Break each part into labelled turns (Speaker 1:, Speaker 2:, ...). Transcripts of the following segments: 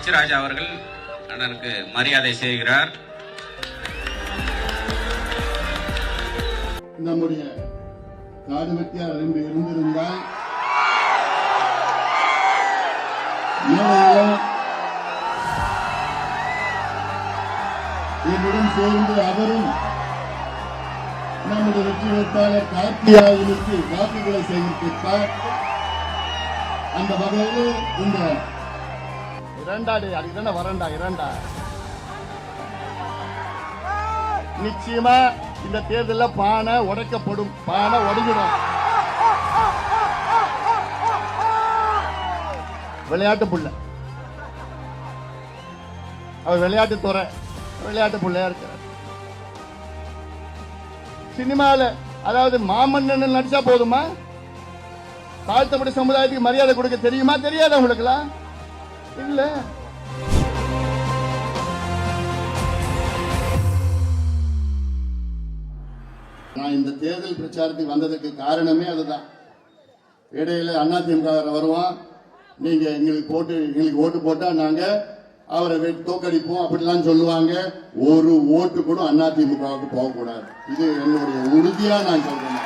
Speaker 1: ராஜா அவர்கள் அண்ணனுக்கு மரியாதை செய்கிறார்.
Speaker 2: நம்முடைய காடு வெட்டியார் என்று இருந்திருந்தால் என்னுடன் சேர்ந்து அவரும் நம்முடைய வெற்றி வேட்பாளர் கார்த்தியாயனுக்கு வாக்குகளை சேகரித்தார். அந்த வகையில் இந்த நிச்சயமா இந்த தேர்தலில் பானை உடைக்கப்படும், பானை உடைஞ்சிடும். விளையாட்டு புள்ள அவர் விளையாட்டுத்துறை விளையாட்டு புள்ளையா இருக்கிறார். சினிமால அதாவது மாமன்னன் நடிச்சா போதுமா? தாழ்த்தப்பட்ட சமுதாயத்துக்கு மரியாதை கொடுக்க தெரியுமா? தெரியாத உங்களுக்குலாம் இல்ல. நான் இந்த தேர்தல் பிரச்சாரத்துக்கு வந்ததுக்கு காரணமே அதுதான். இடையில அதிமுக வருவான், நீங்க எங்களுக்கு ஓட்டு போட்டா நாங்க அவரை தோக்கடிப்போம் அப்படிலாம் சொல்லுவாங்க. ஒரு ஓட்டு கூட அதிமுகவுக்கு போகக்கூடாது. இது என்னுடைய உறுதியா நான் சொல்றேன்.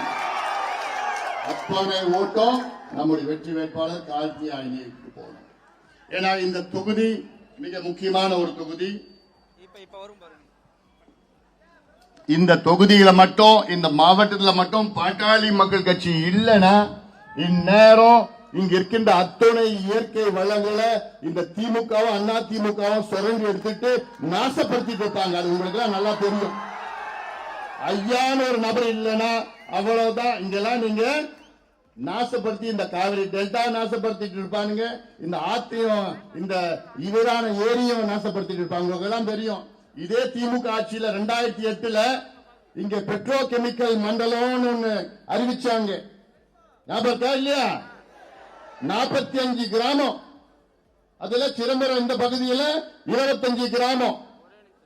Speaker 2: அத்தனை ஓட்டம் நம்முடைய வெற்றி வேட்பாளர் கார்த்தியாயனுக்கு போகணும். ஏன்னா இந்த தொகுதி மிக முக்கியமான ஒரு தொகுதி. இந்த தொகுதியில மட்டும், இந்த மாவட்டத்தில் மட்டும் பாட்டாளி மக்கள் கட்சி இல்லைன்னா இந்நேரம் இங்க இருக்கின்ற அத்தனை இயற்கை வளங்களை இந்த திமுகவும் அதிமுகவும் சுரண்டி எடுத்துட்டு நாசப்படுத்திட்டு இருப்பாங்க. அது உங்களுக்கு எல்லாம் நல்லா தெரியும். ஐயான ஒரு நபர் இல்லைன்னா அவ்வளவுதான். இங்கெல்லாம் நீங்க நாசப்படுத்தி இந்த காவிரி டெல்டா நாசப்படுத்திட்டு இருப்பானுங்க, இந்த ஆத்தையும் இந்த இவரான ஏரியும் நாசப்படுத்திட்டு இருப்பாங்க. உங்களுக்கு எல்லாம் தெரியும். இதே திமுக ஆட்சியில 2008 இங்க பெட்ரோ கெமிக்கல் மண்டலம்னு ஒண்ணு அறிவிச்சாங்க. ஞாபகம் இல்லையா? 45 கிராமம், அதுல சிதம்பரம் இந்த பகுதியில் 25 கிராமம்,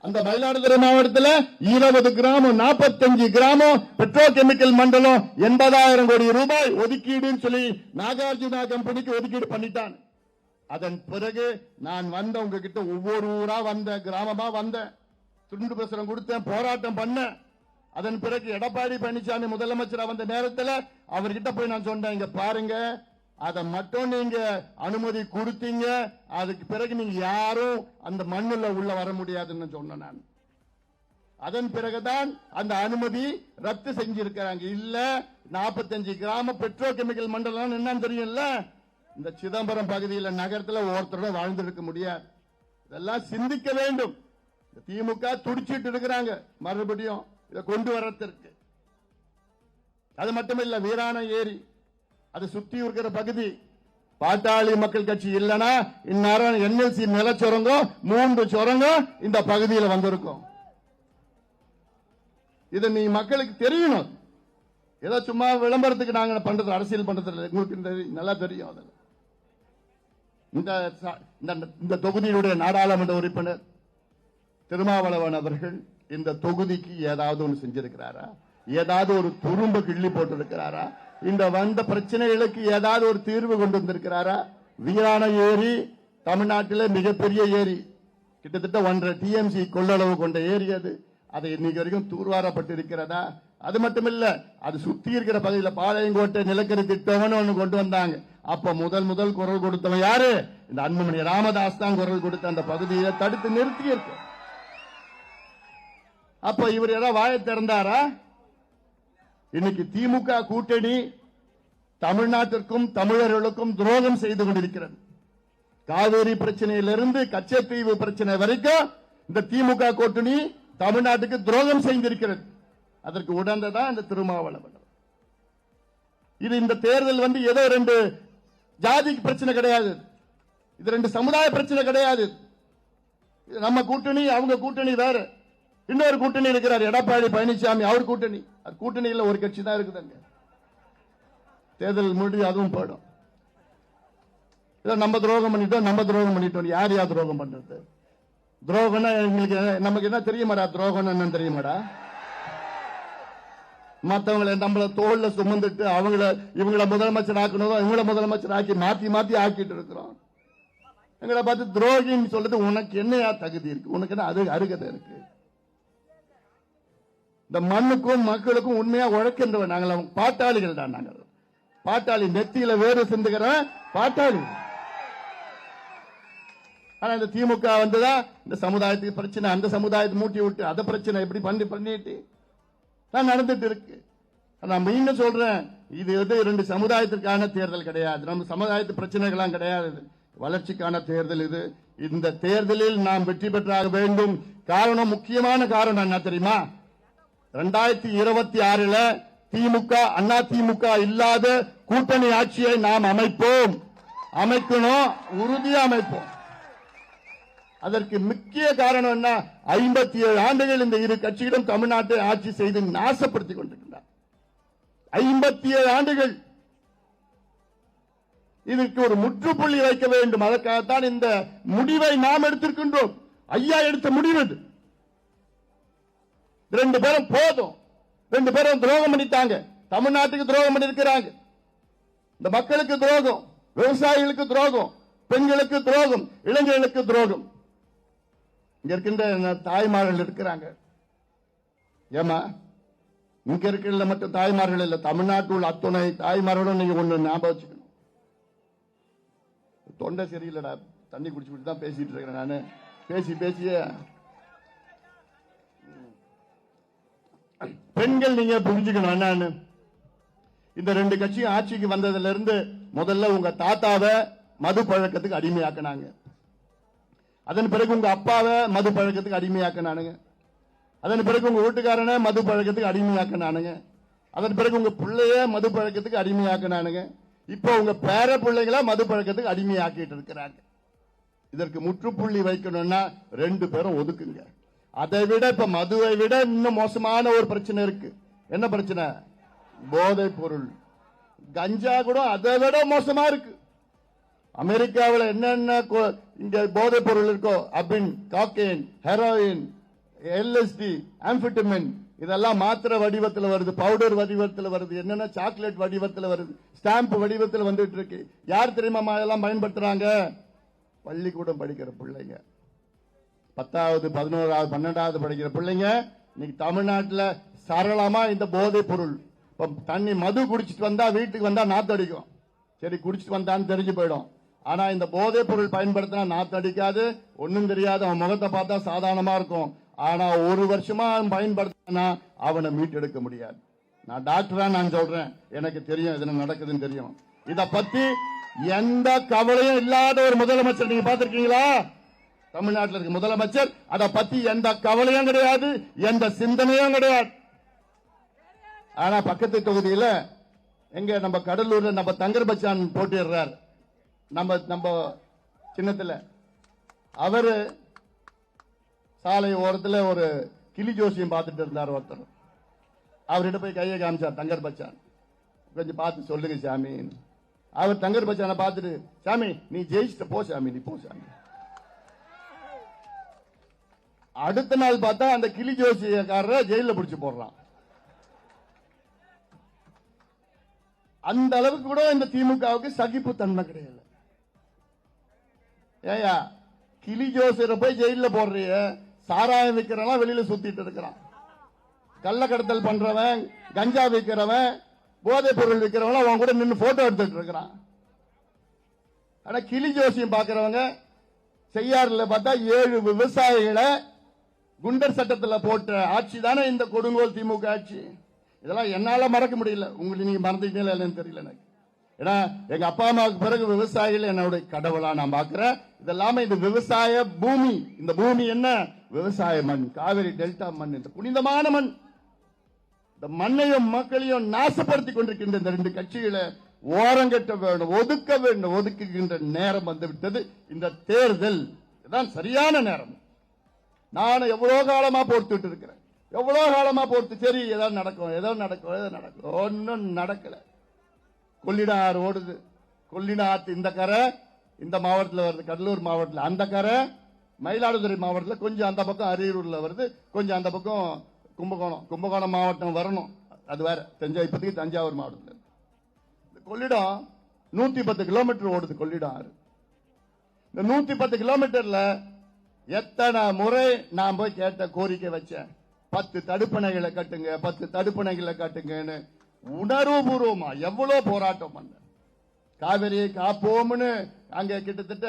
Speaker 2: அந்த மயிலாடுதுறை மாவட்டத்தில் 20 கிராமம், 45 கிராமம் பெட்ரோ கெமிக்கல் மண்டலம் 80,000 கோடி ரூபாய் ஒதுக்கீடுன்னு சொல்லி நாகார்ஜுனா கம்பெனிக்கு ஒதுக்கீடு பண்ணிட்டான். அதன் பிறகு நான் வந்த உங்ககிட்ட ஒவ்வொரு ஊரா வந்த கிராமமா வந்தேன், துண்டு பிரசுரம் கொடுத்தேன், போராட்டம் பண்ணேன். அதன் பிறகு எடப்பாடி பழனிசாமி முதலமைச்சர் வந்த நேரத்தில் அவர்கிட்ட போய் நான் சொன்னேன், இங்க பாருங்க, அதை மட்டும் நீங்க அனுமதி கொடுத்தீங்க, அதுக்கு பிறகு நீங்க யாரும் அந்த மண்ணுல உள்ள வர முடியாதுன்னு சொன்னேன் நான். அதன் பிறகுதான் அந்த அனுமதி ரத்து செஞ்சிருக்கிறாங்க. இல்ல 45 கிராம பெட்ரோ கெமிக்கல் மண்டலம் என்னன்னு தெரியும்ல, இந்த சிதம்பரம் பகுதியில் நகரத்தில் ஒருத்தரோட வாழ்ந்திருக்க முடியாது. இதெல்லாம் சிந்திக்க வேண்டும். திமுக துடிச்சிட்டு இருக்கிறாங்க மறுபடியும் இதை கொண்டு வரத்திற்கு. அது மட்டுமில்ல, வீராண ஏரி அது சுத்தி இருக்கிற பகுதி பாட்டாளி மக்கள் கட்சி இல்லைன்னா இந்நேரம் என்எல்சி நில சுரங்கம் 3 சுரங்கம் இந்த பகுதியில் வந்திருக்கும். இது நீ மக்களுக்கு தெரியணும். ஏதோ சும்மா விளம்பரத்துக்கு நாங்க பண்றது, அரசியல் பண்றது உங்களுக்கு நல்லா தெரியும். அதில் இந்த தொகுதியினுடைய நாடாளுமன்ற உறுப்பினர் திருமாவளவன் அவர்கள் இந்த தொகுதிக்கு ஏதாவது ஒன்று செஞ்சிருக்கிறாரா? ஏதாவது ஒரு துரும்பு கிள்ளி போட்டிருக்கிறாரா? இந்த வந்த பிரச்சனைகளுக்கு ஏதாவது ஒரு தீர்வு கொண்டு வந்திருக்கிறாரா? வீராண ஏரி தமிழ்நாட்டில் மிகப்பெரிய ஏரி, கிட்டத்தட்ட 1.5 TMC கொள்ளளவு கொண்ட ஏரி. அது இன்னைக்கு வரைக்கும் தூர்வாரப்பட்டிருக்கிறதா? அது மட்டுமில்ல, அது சுத்தி இருக்கிற பகுதியில் பாளையங்கோட்டை நிலக்கரி திட்டம்னு ஒண்ணு கொண்டு வந்தாங்க. அப்ப முதல் குரல் கொடுத்தவன் யாரு? இந்த அன்புமணி ராமதாஸ் தான் குரல் கொடுத்த அந்த பகுதியை தடுத்து நிறுத்தி இருக்கு. அப்ப இவர் ஏதாவது வாயை திறந்தாரா? இன்னைக்கு திமுக கூட்டணி தமிழ்நாட்டிற்கும் தமிழர்களுக்கும் துரோகம் செய்து கொண்டிருக்கிறது. காவேரி பிரச்சனையிலிருந்து கச்சத்தீவு பிரச்சனை வரைக்கும் இந்த திமுக கூட்டணி தமிழ்நாட்டுக்கு துரோகம் செய்திருக்கிறது. அதற்கு உடனதான் இந்த திருமாவளவன். இது இந்த தேர்தல் ஏதோ 2 ஜாதி பிரச்சனை கிடையாது, இது 2 சமுதாய பிரச்சனை கிடையாது. நம்ம கூட்டணி அவங்க கூட்டணி வேற. இன்னொரு கூட்டணி இருக்கிறார் எடப்பாடி பழனிசாமி, அவர் கூட்டணி. அது கூட்டணியில் ஒரு கட்சி தான் இருக்குதுங்க. தேர்தல் முடிவு அதுவும் போயிடும். நம்ம துரோகம் பண்ணிட்டோம். யார் துரோகம் பண்றது? துரோகம்னா நமக்கு என்ன தெரியுமாடா? துரோகம் என்ன தெரியுமாடா? மற்றவங்களை நம்மள தோல்ல சுமந்துட்டு இவங்கள முதலமைச்சர் ஆக்கணும், இவங்கள முதலமைச்சர் ஆக்கி மாத்தி ஆக்கிட்டு இருக்கிறோம். எங்களை பார்த்து துரோகின்னு சொல்றது உனக்கு என்னையா தகுதி இருக்கு? உனக்கு என்ன அது அருகதை இருக்கு? இந்த மண்ணுக்கும் மக்களுக்கும் உண்மையா உழைக்கின்றவன் நாங்கள் பாட்டாளிகள் தான். நாங்கள் பாட்டாளி, நெத்தியில வேறு சிந்துகிறவன் பாட்டாளி. ஆனா இந்த திமுக வந்துதான் இந்த சமுதாயத்துக்கு பிரச்சனை, அந்த சமுதாயத்தை மூட்டி விட்டு அதை பிரச்சனை எப்படி பண்ணிட்டு தான் நடந்துட்டு இருக்கு. நான் மீண்டும் சொல்றேன், இது இரண்டு சமுதாயத்திற்கான தேர்தல் கிடையாது, நம்ம சமுதாயத்து பிரச்சனைகள்லாம் கிடையாது, வளர்ச்சிக்கான தேர்தல் இது. இந்த தேர்தலில் நாம் வெற்றி பெற்றாக வேண்டும். காரணம், முக்கியமான காரணம் என்ன தெரியுமா? 2026 திமுக அண்ணா திமுக இல்லாத கூட்டணி ஆட்சியை நாம் அமைப்போம், அமைக்கணும், உறுதியா அமைப்போம். அதற்கு முக்கிய காரணம் என்ன? 57 ஆண்டுகள் இந்த இரு கட்சிகளும் தமிழ்நாட்டை ஆட்சி செய்து நாசப்படுத்திக் கொண்டிருக்கின்றனர். 57 ஆண்டுகள். இதற்கு ஒரு முற்றுப்புள்ளி வைக்க வேண்டும். அதற்காகத்தான் இந்த முடிவை நாம் எடுத்திருக்கின்றோம். ஐயா எடுத்த முடிவு இது. 2 பேரும் போதும். 2 பேரும் துரோகம் பண்ணிட்டாங்க. தமிழ்நாட்டுக்கு துரோகம் பண்ணிருக்கிறாங்க. இந்த மக்களுக்கு துரோகம், விவசாயிகளுக்கு துரோகம், பெண்களுக்கு துரோகம், இளைஞர்களுக்கு துரோகம். இங்க இருக்கின்ற தாய்மார்கள் இருக்கிறாங்க. ஏமா இங்க இருக்கிற மட்டும் தாய்மார்கள் இல்ல, தமிழ்நாட்டில் உள்ள அத்துணை தாய்மார்களும் நீங்க ஒண்ணு ஞாபகம் வச்சுக்கணும். தொண்டை சரியில்லடா, தண்ணி குடிச்சுட்டு தான் பேசிட்டு இருக்கிறேன். நானு பேசிய பெண்கள் நீங்க புரிஞ்சுக்கணும் என்னன்னு. இந்த 2 கட்சியும் ஆட்சிக்கு வந்ததுல இருந்து முதல்ல உங்க தாத்தாவை மது பழக்கத்துக்கு அடிமையாக்கினாங்க. அதன் பிறகு உங்க அப்பாவை மது பழக்கத்துக்கு அடிமையாக்கினானுங்க. அதன் பிறகு உங்க வீட்டுக்காரனை மது பழக்கத்துக்கு அடிமையாக்கினானுங்க. அதன் பிறகு உங்க பிள்ளைய மது பழக்கத்துக்கு அடிமையாக்கினானுங்க. இப்போ உங்க பேர பிள்ளைகளை மது பழக்கத்துக்கு அடிமையாக்கிட்டு இருக்கிறாங்க. இதற்கு முற்றுப்புள்ளி வைக்கணும்னா 2 பேரும் ஒதுக்குங்க. அதை விட இப்ப மதுவை விட இன்னும் மோசமான ஒரு பிரச்சனை இருக்கு. என்ன பிரச்சனை? போதைப் பொருள். கஞ்சா கூட அதை விட மோசமா இருக்கு. அமெரிக்காவில் என்னென்ன இங்க போதைப் பொருள் இருக்கோ, அபின், காக்கைன், ஹெரோயின், எல்எஸ்டி, ஆம்பிட்டமின், இதெல்லாம் மாத்திரை வடிவத்தில் வருது, பவுடர் வடிவத்தில் வருது, என்னென்ன சாக்லேட் வடிவத்தில் வருது, ஸ்டாம்ப் வடிவத்தில் வந்துட்டு இருக்கு. யார் தெரியுமா இதெல்லாம் பயன்படுத்துறாங்க? பள்ளிக்கூடம் படிக்கிற பிள்ளைங்க, 10வது 11வது 12வது படிக்கிற பிள்ளைங்க இன்னைக்கு தமிழ்நாட்டில் சரளமா இந்த போதைப் பொருள். தண்ணி மது குடிச்சிட்டு வந்தா வீட்டுக்கு வந்தா நாத்து அடிக்கும். சரி, குடிச்சிட்டு வந்தான்னு தெரிஞ்சு போயிடும். ஆனா இந்த போதைப் பொருள் பயன்படுத்தினா நாத்து அடிக்காது, ஒன்னும் தெரியாது, அவன் முகத்தை பார்த்தா சாதாரணமா இருக்கும். ஆனா 1 வருஷமா அவன் பயன்படுத்தினா அவனை மீட்டெடுக்க முடியாது. நான் டாக்டரா நான் சொல்றேன், எனக்கு தெரியும் என்ன நடக்குதுன்னு தெரியும். இத பத்தி எந்த கவலையும் இல்லாத ஒரு முதலமைச்சர் நீங்க பாத்திருக்கீங்களா? தமிழ்நாட்டில் இருக்க முதலமைச்சர் அதை பத்தி எந்த கவலையும் கிடையாது, எந்த சிந்தனையும் கிடையாது. ஆனா பக்கத்து தொகுதியில எங்க நம்ம கடலூர்ல நம்ம தங்கர் பச்சான் போட்டிடுறார், நம்ம சின்னத்துல. அவரு சாலை ஓரத்தில் ஒரு கிளி ஜோசியம் பார்த்துட்டு இருந்தார் ஒருத்தர். அவர்கிட்ட போய் கையை காமிச்சார் தங்கர் பச்சான். கொஞ்சம் பார்த்து சொல்லுங்க சாமி. அவர் தங்கர் பச்சானை பார்த்துட்டு, சாமி நீ ஜெயிச்சிட்ட, போ சாமி, நீ போ சாமி. அடுத்த நாள் பார்த்தா அந்த கிளி ஜோசியக்காரரை ஜெயில பிடிச்சு போடுறான். அந்த அளவுக்கு கூட இந்த திமுகவுக்கு சகிப்பு தன்மை கிடையாது. ஏயா கிளி ஜோசியரை போய் ஜெயில போடுறிய, சாராயம் விற்கிறவன் வெளியில சுத்திட்டு இருக்கிறான், கள்ள கடத்தல் பண்றவன், கஞ்சா விற்கிறவன், போதைப் பொருள் விற்கிறவன் அவன் கூட நின்று போட்டோ எடுத்துட்டு இருக்கிறான். ஆனா கிளி ஜோசியம் பாக்குறவங்க செய்யாறுல பார்த்தா 7 விவசாயிகளை குண்டர் சட்டத்தில் போட்ட ஆட்சி தானே இந்த கொடுங்கோல் திமுக ஆட்சி. இதெல்லாம் என்னால மறக்க முடியல. உங்களுக்கு நீங்க மறந்துட்டீங்களா இல்லைன்னு தெரியல எனக்கு. ஏன்னா எங்க அப்பா அம்மாவுக்கு பிறகு விவசாயிகள் என்னுடைய கடவுளா நான் பாக்குறேன். இதெல்லாம இந்த விவசாய பூமி, இந்த பூமி என்ன? விவசாய மண், காவிரி டெல்டா மண், இந்த புனிதமான மண். இந்த மண்ணையும் மக்களையும் நாசப்படுத்தி கொண்டிருக்கின்ற இந்த 2 கட்சிகளை ஓரங்கட்ட வேண்டும், ஒதுக்க வேண்டும். ஒதுக்குகின்ற நேரம் வந்துவிட்டது. இந்த தேர்தல் தான் சரியான நேரம். நான் எவ்வளவு காலமா பொறுத்துட்டு இருக்கிறேன், எவ்வளவு காலமா பொறுத்து. சரி ஏதாவது நடக்கும், ஒன்னும் நடக்கல. கொள்ளிடம் ஆறு ஓடுது, கொள்ளிடம் ஆத்து இந்த கரை இந்த மாவட்டத்தில் வருது, கடலூர் மாவட்டத்தில் அந்த கரை, மயிலாடுதுறை மாவட்டத்தில் கொஞ்சம் அந்த பக்கம் அரியலூர்ல வருது, கொஞ்சம் அந்த பக்கம் கும்பகோணம் மாவட்டம் வரணும், அது வேற. இப்போதைக்கு தஞ்சாவூர் மாவட்டத்தில் கொள்ளிடம் 110 கிலோமீட்டர் ஓடுது கொள்ளிடம் ஆறு. இந்த 110 கிலோமீட்டர்ல எத்தனை முறை நான் போய் கேட்ட கோரிக்கை வச்சேன், 10 தடுப்பணைகளை கட்டுங்க, 10 தடுப்பணைகளை கட்டுங்கன்னு உணர்வுபூர்வமா எவ்வளவு போராட்டம் பண்ண. காவிரியை காப்போம்னு அங்க கிட்டத்தட்ட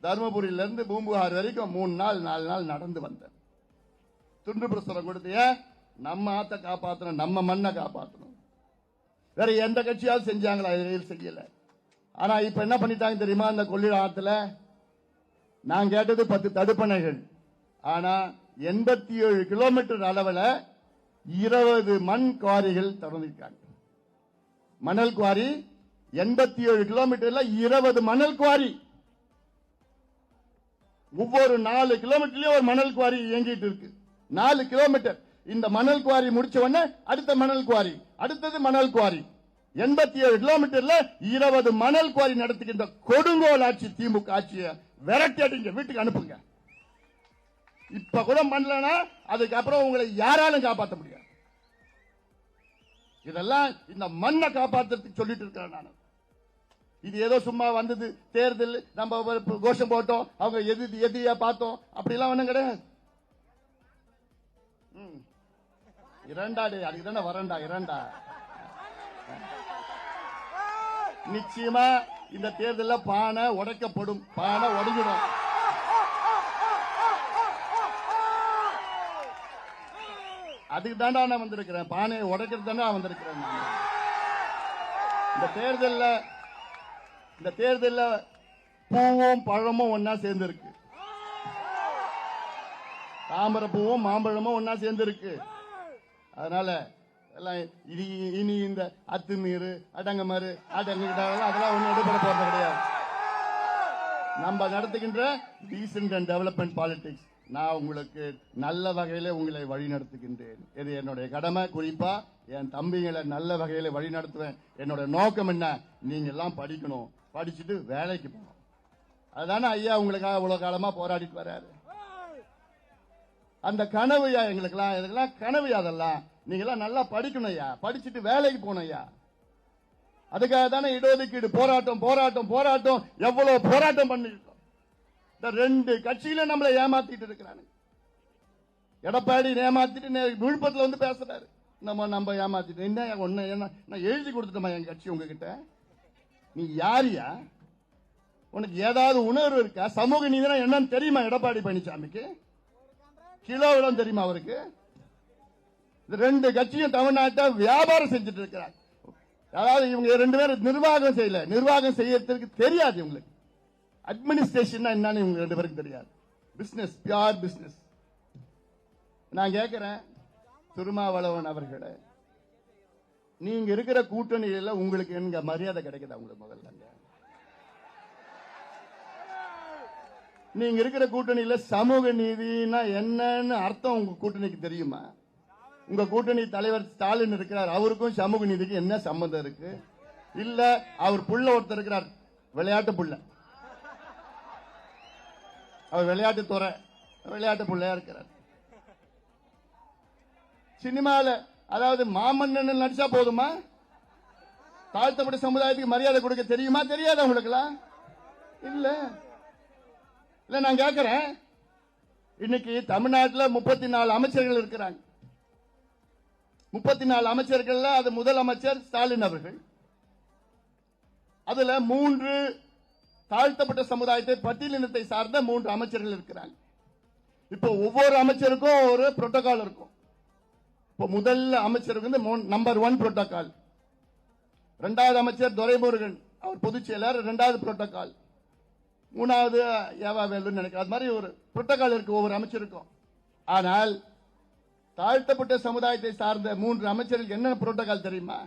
Speaker 2: தருமபுரியில இருந்து பூம்புகார் வரைக்கும் 3 நாள் 4 நாள் நடந்து வந்தேன். துண்டு பிரசுரம் கொடுத்திய நம்ம ஆத்த காப்பாற்றணும், நம்ம மண்ணை காப்பாற்றணும். வேற எந்த கட்சியாவது செஞ்சாங்களா? செய்யல. ஆனா இப்ப என்ன பண்ணிட்டாங்க தெரியுமா? அந்த கொள்ளிடம் ஆத்துல நான் கேட்டது 10 தடுப்பணைகள். ஆனா 87 கிலோமீட்டர் அளவில் 20 மண் குவாரிகள் திறந்திருக்காங்க. மணல் குவாரி 87 கிலோமீட்டர்ல 20 மணல் குவாரி. ஒவ்வொரு 4 கிலோமீட்டர்லயும் ஒரு மணல் குவாரி இயங்கிட்டு இருக்கு. 4 கிலோமீட்டர். இந்த மணல் குவாரி முடிச்ச உடனே அடுத்த மணல் குவாரி, அடுத்தது மணல் குவாரி. 87 கிலோமீட்டர்ல 20 மணல் குவாரி நடத்துகின்ற கொடுங்கோல் ஆட்சி திமுக ஆட்சியை விரட்டி அடிங்க, வீட்டுக்கு அனுப்புங்க. இப்ப கூட பண்ணலனா அதுக்கப்புறம் உங்களை யாராலும் காப்பாற்ற முடியாது. இதெல்லாம் இந்த மண்ணை காப்பாற்றுறதுக்கு சொல்லிட்டு இருக்கிறேன் நான். இது ஏதோ சும்மா வந்தது தேர்தல், நம்ம கோஷம் போட்டோம், அவங்க எதிரியா பார்த்தோம், அப்படிலாம் ஒண்ணும் கிடையாது. இரண்டாடு அதுக்கு தானே வரண்டா இரண்டா. நிச்சயமா இந்த தேர்தலில் பானை உடைக்கப்படும், பானை உடைஞ்சிடும். அதுக்கு தாண்டா நான் வந்திருக்கிறேன், பானையை உடைக்கிறது தானே வந்திருக்கிறேன். இந்த தேர்தலில் பூவும் பழமும் ஒன்னா சேர்ந்து இருக்கு, தாமரை பூவும் மாம்பழமும் ஒன்னா சேர்ந்து இருக்கு. அதனால இனி இந்த அத்துமீறு அடங்கமாறு அதெல்லாம் ஒன்னும் எடுபட போறது கிடையாது. நம்ம நடத்துகின்ற டீசன்ட் அண்ட் டெவலப்மெண்ட் பாலிடிக்ஸ். நான் உங்களுக்கு நல்ல வகையில உங்களை வழி நடத்துகின்றேன். இது என்னுடைய கடமை. குறிப்பா என் தம்பிகளை நல்ல வகையில வழி நடத்துவேன். என்னோட நோக்கம் என்ன? நீங்க எல்லாம் படிக்கணும், படிச்சுட்டு வேலைக்கு போகணும். அதுதானே ஐயா உங்களுக்காக இவ்வளவு காலமா போராடிட்டு வர்றாரு. அந்த கனவுயா எங்களுக்கெல்லாம், இதுக்கெல்லாம் கனவு. அதெல்லாம் நீங்க எல்லாம் நல்லா படிக்கணும் ஐயா, படிச்சுட்டு வேலைக்கு போகணும் ஐயா. அதுக்காக தானே இடஒதுக்கீடு போராட்டம் போராட்டம் போராட்டம், எவ்வளவு போராட்டம் பண்ணிருக்கோம். இந்த 2 கட்சியில நம்மளை ஏமாத்திட்டு இருக்கிறாங்க. எடப்பாடி ஏமாத்திட்டு விழுப்புரத்துல வந்து பேசுறாரு, நம்ம ஏமாத்திட்டு. என்ன நான் எழுதி கொடுத்துட்டோமா என் கட்சி உங்ககிட்ட? நீ யாரியா? உனக்கு ஏதாவது உணர்வு இருக்கா? சமூக நீதினா என்னன்னு தெரியுமா எடப்பாடி பழனிசாமிக்கு? கிலோவிடம் தெரியுமா அவருக்கு? 2 கட்சியும் தமிழ்நாட்டை வியாபாரம் செஞ்சுட்டு இருக்கிறாங்க. அதாவது இவங்க 2 பேரும் நிர்வாகம் செய்யல, நிர்வாகம் செய்யறதுக்கு தெரியாது இவங்களுக்கு. அட்மினிஸ்ட்ரேஷன் என்னன்னு இவங்க 2 பேருக்கு தெரியாது. Business, pure business. நான் கேட்கிறேன் திருமாவளவன் அவர்களே, நீங்க இருக்கிற கூட்டணியில உங்களுக்கு எங்க மரியாதை கிடைக்குதா? உங்களுக்கு முதல்ல நீங்க இருக்கிற கூட்டணியில சமூக நீதினா என்னன்னு அர்த்தம் உங்க கூட்டணிக்கு தெரியுமா? உங்க கூட்டணி தலைவர் ஸ்டாலின் இருக்கிறார், அவருக்கும் சமூக நீதிக்கு என்ன சம்பந்தம் இருக்கு? இல்ல அவர் புள்ள ஒருத்தர் இருக்கிறார், விளையாட்டு புள்ள, அவர் விளையாட்டு துறை விளையாட்டு புள்ளையா இருக்கிறார். சினிமால அதாவது மாமன்னன் நடிச்சா போதுமா? தாழ்த்தப்பட்ட சமுதாயத்துக்கு மரியாதை கொடுக்க தெரியுமா? தெரியாதா உங்களுக்குலாம்? இல்ல இல்ல நான் கேட்கிறேன், இன்னைக்கு தமிழ்நாட்டில் 34 அமைச்சர்கள் இருக்கிறாங்க. 34 அமைச்சர்கள், அது முதலமைச்சர் ஸ்டாலின் அவர்கள். அதுல 3 தாழ்த்தப்பட்ட சமுதாயத்தை பட்டியலினத்தை சார்ந்த 3 அமைச்சர்கள் இருக்கிறாங்க. இப்போ ஒவ்வொரு அமைச்சருக்கும் ஒரு புரோட்டோகால் இருக்கும். இப்போ முதல் அமைச்சருக்கு வந்து நம்பர் 1 புரோட்டோகால், 2வது அமைச்சர் துரைமுருகன், அவர் பொதுச் செயலர், 2வது புரோட்டோகால், 3வது ஏவா வேலுன்னு நினைக்கிறேன். அது மாதிரி ஒரு புரோட்டோகால் இருக்கு ஒவ்வொரு அமைச்சருக்கும். ஆனால் தாழ்த்தப்பட்ட சமுதாயத்தை சார்ந்த 3 அமைச்சர்களுக்கு என்ன புரோட்டோகால் தெரியுமா?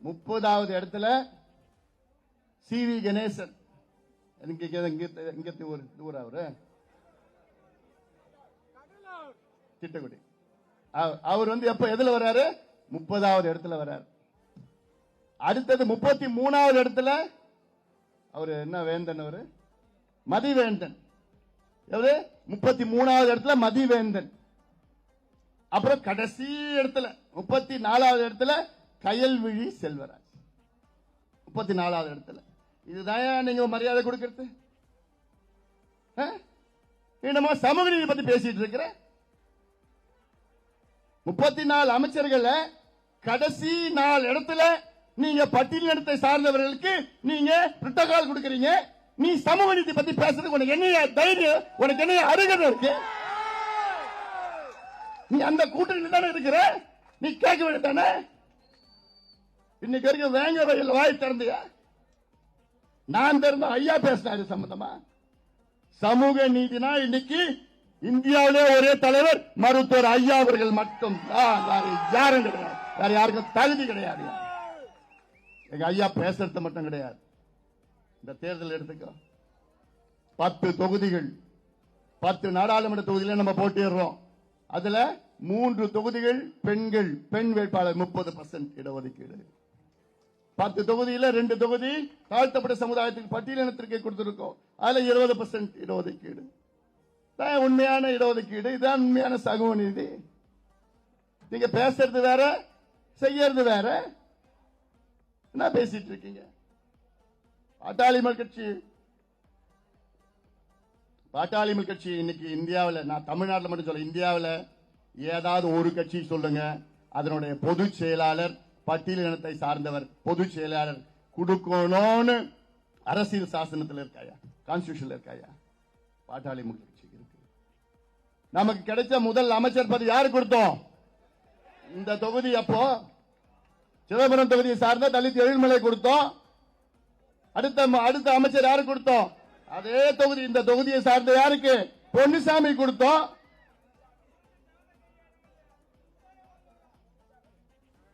Speaker 2: 30வது இடத்துல சி.வி. கணேசன், இங்க ஒரு ஊர், அவரு திட்டக்குடி. அவர் வந்து எப்ப எதுல வர்றாரு? 30வது இடத்துல வர்றாரு. அடுத்தது 33வது இடத்துல அவரு என்ன வேந்தன், அவரு மதிவேந்தன். எவரு? 33வது இடத்துல மதிவேந்தன். அப்புறம் கடைசி இடத்துல 34வது இடத்துல கயல்விழி செல்வராஜ். 34வது இடத்துல. இதுதான் நீங்க மரியாதை கொடுக்கிறது? என்னமோ சமூக நீதி பத்தி பேசிட்டு இருக்கிற. 34 அமைச்சர்கள் கடைசி 4 இடத்துல நீங்க பட்டியலினத்தை சார்ந்தவர்களுக்கு நீங்க புரோட்டோகால் கொடுக்கறீங்க. நீ சமூக நீதி பத்தி பேசுறதுக்கு உனக்கு என்ன தைரியம், உனக்கு என்ன அருகதை இருக்கு? நீ அந்த கூட்டணியில் தானே இருக்கிற, நீ கேட்க வேண்டியதானே? இன்னைக்கு வரைக்கும் வேங்க வயல் வாய் திறந்தியா? நான் திறந்த ஐயா பேசினாரு சம்பந்தமா. சமூக நீதினா இன்னைக்கு இந்தியாவிலே ஒரே தலைவர் மருத்துவர் ஐயா அவர்கள் மட்டும் யாரும் கிடையாது, வேற யாருக்கும் தகுதி கிடையாது. எங்க ஐயா பேசுறது மட்டும் கிடையாது. இந்த தேர்தல் எடுத்துக்கோ, 10 தொகுதிகள், 10 நாடாளுமன்ற தொகுதியில நம்ம போட்டிடுறோம். அதுல 3 தொகுதிகள் பெண்கள், பெண் வேட்பாளர் 30% இடஒதுக்கீடு. 10 தொகுதியில 2 தொகுதி தாழ்த்தப்பட்ட சமுதாயத்துக்கு பட்டியலினத்திற்கு கொடுத்திருக்கோம். அதுல 20% இடஒதுக்கீடு. உண்மையான இடஒதுக்கீடு, இதுதான் உண்மையான சமூக நீதி. நீங்க பேசுறது வேற, செய்யறது வேற. என்ன பேசிட்டு இருக்கீங்க? பாட்டாளி மக்கள் கட்சி இன்னைக்கு இந்தியாவில், நான் தமிழ்நாட்டில் மட்டும் சொல்ல, இந்தியாவில் ஏதாவது ஒரு கட்சி சொல்லுங்க அதனுடைய பொதுச் செயலாளர் பட்டியலினத்தை சார்ந்தவர் பொதுச் செயலாளர் கொடுக்கணும்னு அரசியல் சாசனத்தில் இருக்காயா, கான்ஸ்டிடியூஷன்ல இருக்காயா? பாட்டாளி மக்கள் கட்சி இருக்கு. நமக்கு கிடைச்ச முதல் அமைச்சர் பதவி யாரு கொடுத்தோம்? இந்த தொகுதி அப்போ சிதம்பரம் தொகுதியை சார்ந்த தலித் எழில்மலை கொடுத்தோம். அடுத்த அமைச்சர் யாரு கொடுத்தோம்? அதே தொகுதி, இந்த தொகுதியை சார்ந்த யாருக்கு? பொன்னுசாமி கொடுத்தோம்.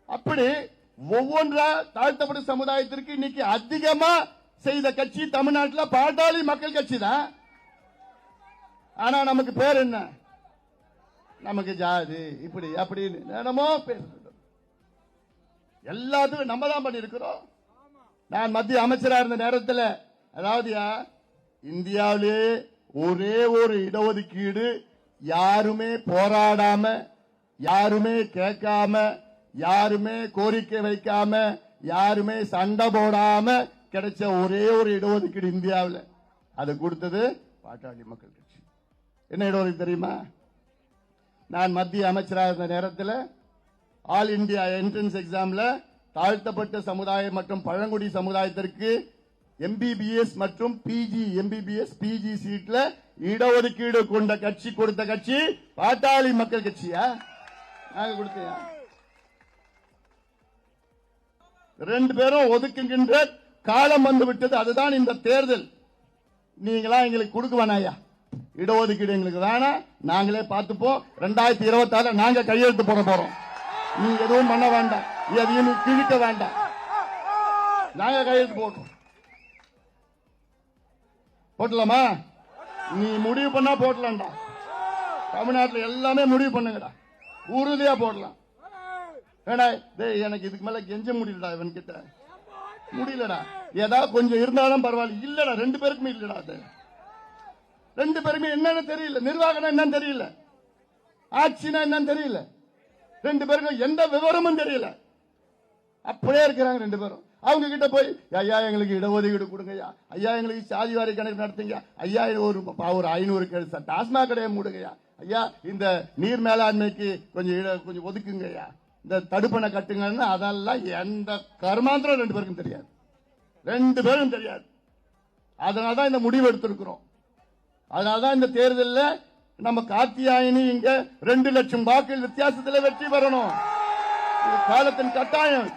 Speaker 2: அப்படி ஒவ்வொன்றா தாழ்த்தப்பட்ட சமுதாயத்திற்கு இன்னைக்கு அதிகமா செய்த கட்சி தமிழ்நாட்டில் பாட்டாளி மக்கள் கட்சி தான். ஆனா நமக்கு பேர் என்ன? நமக்கு ஜாதி இப்படி அப்படின்னு என்னமோ பேர், எல்லாத்துக்கும் நம்ம தான் பண்ணிருக்கிறோம். நான் மத்திய அமைச்சரா இருந்த நேரத்தில், அதாவது இந்தியாவிலே ஒரே ஒரு இடஒதுக்கீடு யாருமே போராடாம, யாருமே கேட்காம, யாருமே கோரிக்கை வைக்காம, யாருமே சண்டை போடாம கிடைச்ச ஒரே ஒரு இடஒதுக்கீடு இந்தியாவில். அது கொடுத்தது பாட்டாளி மக்கள் கட்சி. என்ன இடஒதுக்கீடு தெரியுமா? நான் மத்திய அமைச்சராக இருந்த நேரத்தில் ஆல் இந்தியா என்ட்ரன்ஸ் எக்ஸாம்ல தாழ்த்தப்பட்ட சமுதாயம் மற்றும் பழங்குடி சமுதாயத்திற்கு MBBS மற்றும் MBBS PG சீட்ல இடஒதுக்கீடு கொண்ட கட்சி, கொடுத்த கட்சி பாட்டாளி மக்கள் கட்சியா? நாங்க கொடுத்தியா? 2 பேரும் ஒதுக்குகின்ற காலம் வந்து விட்டது. அதுதான் இந்த தேர்தல். நீங்களா எங்களுக்கு கொடுக்க வேணாயா இடஒதுக்கீடு, எங்களுக்கு வேணாம், நாங்களே பார்த்துப்போம். 2026 நாங்க கையெழுத்து போட போறோம். நீங்க எதுவும் பண்ண வேண்டாம், எதையும் கிழிக்க வேண்டாம், நாங்க கையெழுத்து போட்டோம். போட்டலாமா? நீ முடிவு பண்ணா போட்டலாம்டா. தமிழ்நாட்டில் எல்லாமே முடிவு பண்ணுங்கடா, உறுதியா போடலாம். ஏடா எனக்கு இதுக்கு மேல கெஞ்ச முடியலடா, இவன் கிட்ட முடியலடா. ஏதாவது கொஞ்சம் இருந்தாலும் பரவாயில்ல. இல்லடா, 2 பேருக்குமே இல்லடா. அது 2 பேருமே என்னன்னு தெரியல, நிர்வாகம் என்னன்னு தெரியல, ஆட்சினா என்னன்னு தெரியல, 2 பேருக்கும் எந்த விவரமும் தெரியல. அப்படியே இருக்கிறாங்க 2 பேரும். அவங்க கிட்ட போய் ஐயா எங்களுக்கு இடஒதுக்கீடு கொடுங்கய்யா, ஐயா எங்களுக்கு சாதிவாரி கணக்கு நடத்துங்க, ஐயா ஒரு 500 டாஸ்மாக் கடையை மூடுங்கய்யா, ஐயா இந்த நீர் மேலாண்மைக்கு கொஞ்சம் ஒதுக்குங்கய்யா, இந்த தடுப்பணை கட்டுங்கன்னு. அதெல்லாம் எந்த கர்மாந்திரம் 2 பேருக்கும் தெரியாது, 2 பேரும் தெரியாது. அதனாலதான் இந்த முடிவு எடுத்திருக்கிறோம். அதனாலதான் இந்த தேர்தலில் நம்ம கார்த்தியாயினி இங்க 2 லட்சம் வாக்குகள் வித்தியாசத்தில் வெற்றி பெறணும். இது காலத்தின் கட்டாயம்.